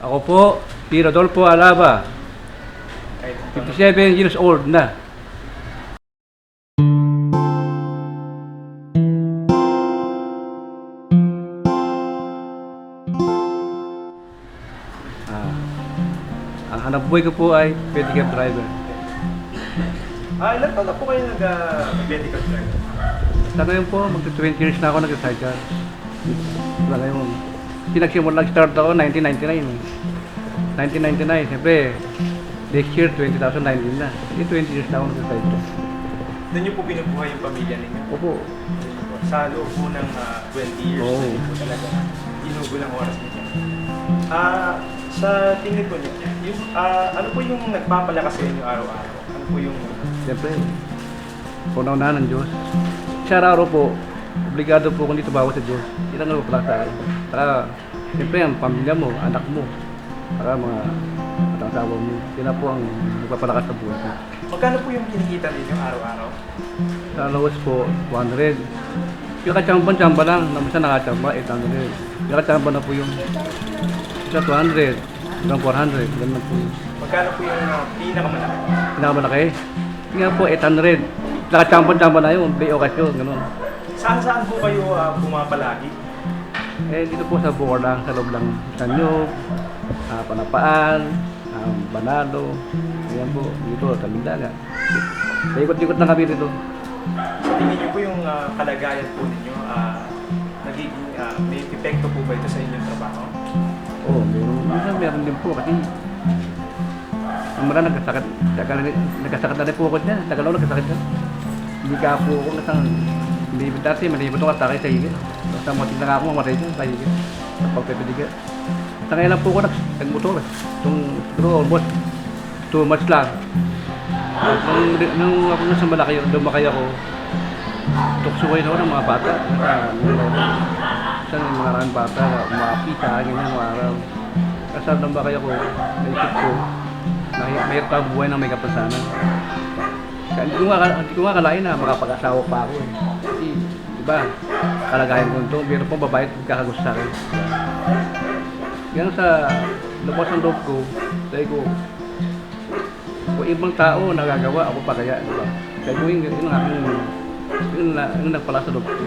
Ako po, si Rodolfo Alaba, 57 years old na. Ang hanap buhay ko po ay pedicab driver. Ilan taon na po kayo nag-medical driver? Sa ngayon po, mag-20 years na ako nag-sidecar. Wala ngayon. Pinagsimula nag-start ako 1999. 1999, siyempre, next year, 2019 na. Hindi 20 years na ako nag-sidecar. Doon niyo po binubuhay yung pamilya ninyo? Opo. Sa loob po ng 20 years Oo. na yun po talaga inugo ng oras ninyo. Sa tingin po niyo, yung, ano po yung nagpapalakas sa inyo araw-araw? Ano po yung... Siyempre, punaw-unahan ng Diyos. Sa araw po, obligado po kung dito bawa sa Diyos. Yan ang nagpapalakas sa akin. Saka, siyempre, ang pamilya mo, anak mo, saka mga asawa mo, yun na po ang nagpapalakas sa buhay ko. Magkano po yung kinikita ninyo araw-araw? Sa lowest po, 200. Yung kachamba lang, na minsan nakachamba, 800. Yung kachamba na po yung isa 200, hanggang 400, ganun po yun. Magkano po yung pinakamalaki? Pinakamalaki, nga po 800. Nakachamba na yun, may okasyon, ganun. Saan po kayo pumapalagi? Dito po sa buko lang, sa loob lang, Sanyog, Panapaan, Banalo, ayan po, dito, Tamindaga. Ikot-ikot na kami dito. Sa tingin niyo po yung kalagayan po ninyo, nagiging may epekto po ba ito sa inyong trabaho? Oo, meron din po kasi ang mga nagkasakit na rin po ako dyan. Tagal ako nagkasakit dyan. Hindi ka po ako hindi dati, malibot ako atake sa higit. Basta matig na ako mamatay dyan sa higit. Sa pagpipiligat. Sa ngayon lang po ako nagmotor. Itong siguro almost 2 months lang. Nung ako nasa malaki, lumakay ako, tuksukoy na ako ng mga bata. Sa mga maraming bata, mga pita, ganyan, mga araw. Kasi lumakay ako, naisip ko, mahirap ang buhay ng may kapasanan. Hindi ko nga kalain na makapag-asawa pa ako eh. Kasi, di ba, kalagayan ko ito, meron pong babae at kakagusto sa akin. Yan sa labas ng loob ko, sabi ko, kung ibang tao nagagawa, ako pa kaya, di ba? Kaya ko yung nagpala sa loob ko.